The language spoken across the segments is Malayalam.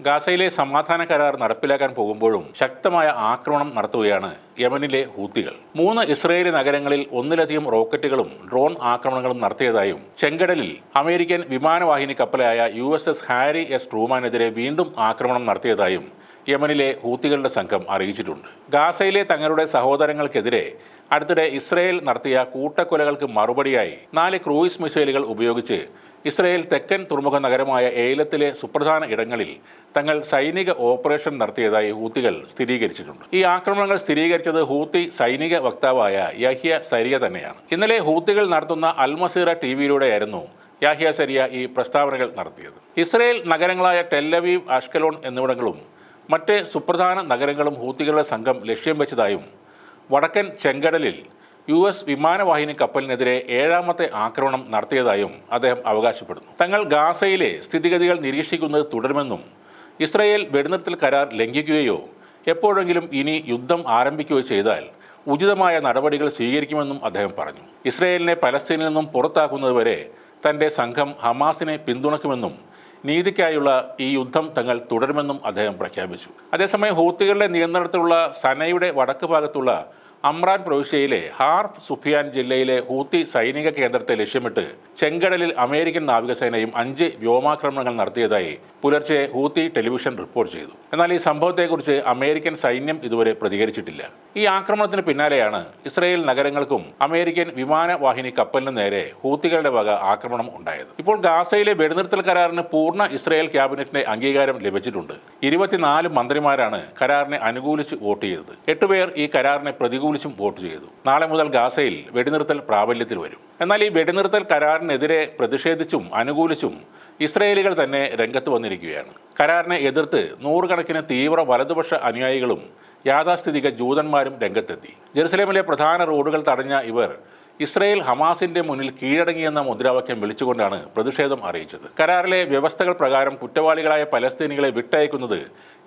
ഗാസയിലെ സമാധാന കരാർ നടപ്പിലാക്കാൻ പോകുമ്പോഴും ശക്തമായ ആക്രമണം നടത്തുകയാണ് യമനിലെ ഹൂത്തികൾ. 3 ഇസ്രയേലി നഗരങ്ങളിൽ ഒന്നിലധികം റോക്കറ്റുകളും ഡ്രോൺ ആക്രമണങ്ങളും നടത്തിയതായും ചെങ്കടലിൽ അമേരിക്കൻ വിമാനവാഹിനി കപ്പലായ USS ഹാരി എസ് ട്രൂമാനെതിരെ വീണ്ടും ആക്രമണം നടത്തിയതായും യമനിലെ ഹൂത്തികളുടെ സംഘം അറിയിച്ചിട്ടുണ്ട്. ഗാസയിലെ തങ്ങളുടെ സഹോദരങ്ങൾക്കെതിരെ അടുത്തിടെ ഇസ്രയേൽ നടത്തിയ കൂട്ടക്കൊലകൾക്ക് മറുപടിയായി 4 ക്രൂയിസ് മിസൈലുകൾ ഉപയോഗിച്ച് ഇസ്രയേൽ തെക്കൻ തുറമുഖ നഗരമായ ഏലത്തിലെ സുപ്രധാന ഇടങ്ങളിൽ തങ്ങൾ സൈനിക ഓപ്പറേഷൻ നടത്തിയതായി ഹൂത്തികൾ സ്ഥിരീകരിച്ചിട്ടുണ്ട്. ഈ ആക്രമണങ്ങൾ സ്ഥിരീകരിച്ചത് ഹൂത്തി സൈനിക വക്താവായ യഹ്യ സരിയ തന്നെയാണ്. ഇന്നലെ ഹൂത്തികൾ നടത്തുന്ന അൽമസീറ TVയിലൂടെയായിരുന്നു യാഹ്യ സരിയ ഈ പ്രസ്താവനകൾ നടത്തിയത്. ഇസ്രയേൽ നഗരങ്ങളായ ടെല്ലവീവ്, അഷ്കലോൺ എന്നിവിടങ്ങളും മറ്റ് സുപ്രധാന നഗരങ്ങളും ഹൂത്തികളുടെ സംഘം ലക്ഷ്യം വെച്ചതായും വടക്കൻ ചെങ്കടലിൽ US വിമാനവാഹിനി കപ്പലിനെതിരെ 7ാമത്തെ ആക്രമണം നടത്തിയതായും അദ്ദേഹം അവകാശപ്പെടുന്നു. തങ്ങൾ ഗാസയിലെ സ്ഥിതിഗതികൾ നിരീക്ഷിക്കുന്നത് തുടരുമെന്നും ഇസ്രയേൽ വെടിനിർത്തൽ കരാർ ലംഘിക്കുകയോ എപ്പോഴെങ്കിലും ഇനി യുദ്ധം ആരംഭിക്കുകയോ ചെയ്താൽ ഉചിതമായ നടപടികൾ സ്വീകരിക്കുമെന്നും അദ്ദേഹം പറഞ്ഞു. ഇസ്രയേലിനെ പലസ്തീനിൽ നിന്നും പുറത്താക്കുന്നതുവരെ തൻ്റെ സംഘം ഹമാസിനെ പിന്തുണയ്ക്കുമെന്നും നീതിക്കായുള്ള ഈ യുദ്ധം തങ്ങൾ തുടരുമെന്നും അദ്ദേഹം പ്രഖ്യാപിച്ചു. അതേസമയം ഹൂത്തികളുടെ നിയന്ത്രണത്തിലുള്ള സനയുടെ വടക്ക് ഭാഗത്തുള്ള അമ്രാൻ പ്രവിശ്യയിലെ ഹാർഫ് സുഫിയാൻ ജില്ലയിലെ ഹൂത്തി സൈനിക കേന്ദ്രത്തെ ലക്ഷ്യമിട്ട് ചെങ്കടലിൽ അമേരിക്കൻ നാവികസേനയും 5 വ്യോമാക്രമണങ്ങൾ നടത്തിയതായി പുലർച്ചെ ഹൂത്തി ടെലിവിഷൻ റിപ്പോർട്ട് ചെയ്തു. എന്നാൽ ഈ സംഭവത്തെക്കുറിച്ച് അമേരിക്കൻ സൈന്യം ഇതുവരെ പ്രതികരിച്ചിട്ടില്ല. ഈ ആക്രമണത്തിന് പിന്നാലെയാണ് ഇസ്രയേൽ നഗരങ്ങൾക്കും അമേരിക്കൻ വിമാനവാഹിനി കപ്പലിന് നേരെ ഹൂത്തികളുടെ വക ആക്രമണം ഉണ്ടായത്. ഇപ്പോൾ ഗാസയിലെ വെടിനിർത്തൽ കരാറിന് പൂർണ്ണ ഇസ്രയേൽ ക്യാബിനറ്റിന്റെ അംഗീകാരം ലഭിച്ചിട്ടുണ്ട്. 24 മന്ത്രിമാരാണ് കരാറിനെ അനുകൂലിച്ച് വോട്ട് ചെയ്തത്. 8 പേർ ഈ കരാറിനെ പ്രതികൂലിച്ചും വോട്ട് ചെയ്തു. നാളെ മുതൽ ഗാസയിൽ വെടിനിർത്തൽ പ്രാബല്യത്തിൽ വരും. എന്നാൽ ഈ വെടിനിർത്തൽ കരാറിനെതിരെ പ്രതിഷേധിച്ചും അനുകൂലിച്ചും ഇസ്രയേലികൾ തന്നെ രംഗത്ത് വന്നിരിക്കുകയാണ്. കരാറിനെ എതിർത്ത് 100 കണക്കിന് തീവ്ര വലതുപക്ഷ അനുയായികളും യാഥാസ്ഥിതിക ജൂതന്മാരും രംഗത്തെത്തി. ജെറുസലേമിലെ പ്രധാന റോഡുകൾ തടഞ്ഞ ഇവർ ഇസ്രയേൽ ഹമാസിന്റെ മുന്നിൽ കീഴടങ്ങിയെന്ന മുദ്രാവാക്യം വിളിച്ചുകൊണ്ടാണ് പ്രതിഷേധം അറിയിച്ചത്. കരാറിലെ വ്യവസ്ഥകൾ പ്രകാരം കുറ്റവാളികളായ പലസ്തീനികളെ വിട്ടയക്കുന്നത്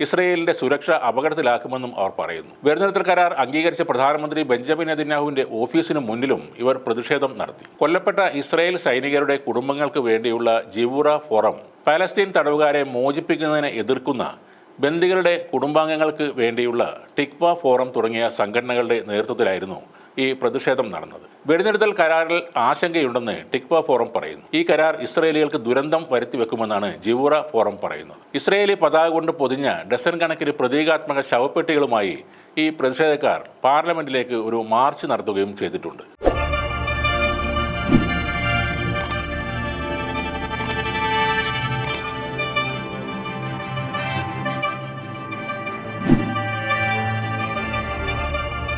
ഇസ്രയേലിന്റെ സുരക്ഷ അപകടത്തിലാക്കുമെന്നും അവർ പറയുന്നു. വെടിനിർത്തൽ കരാർ അംഗീകരിച്ച പ്രധാനമന്ത്രി ബെഞ്ചമിൻ നെതന്യാഹുവിന്റെ ഓഫീസിന് മുന്നിലും ഇവർ പ്രതിഷേധം നടത്തി. കൊല്ലപ്പെട്ട ഇസ്രയേൽ സൈനികരുടെ കുടുംബങ്ങൾക്ക് വേണ്ടിയുള്ള ജിവൂറ ഫോറം, പലസ്തീൻ തടവുകാരെ മോചിപ്പിക്കുന്നതിനെ എതിർക്കുന്ന ബന്ദികളുടെ കുടുംബാംഗങ്ങൾക്ക് വേണ്ടിയുള്ള ടിക്വ ഫോറം തുടങ്ങിയ സംഘടനകളുടെ നേതൃത്വത്തിലായിരുന്നു ഈ പ്രതിഷേധം നടന്നത്. വെടിനിർത്തൽ കരാറിൽ ആശങ്കയുണ്ടെന്ന് ടിക്വ ഫോറം പറയുന്നു. ഈ കരാർ ഇസ്രയേലികൾക്ക് ദുരന്തം വരുത്തിവെക്കുമെന്നാണ് ജിവൂറ ഫോറം പറയുന്നത്. ഇസ്രയേലി പതാക കൊണ്ട് പൊതിഞ്ഞ ഡസൻ കണക്കിന് പ്രതീകാത്മക ശവപ്പെട്ടികളുമായി ഈ പ്രതിഷേധക്കാർ പാർലമെന്റിലേക്ക് ഒരു മാർച്ച് നടത്തുകയും ചെയ്തിട്ടുണ്ട്.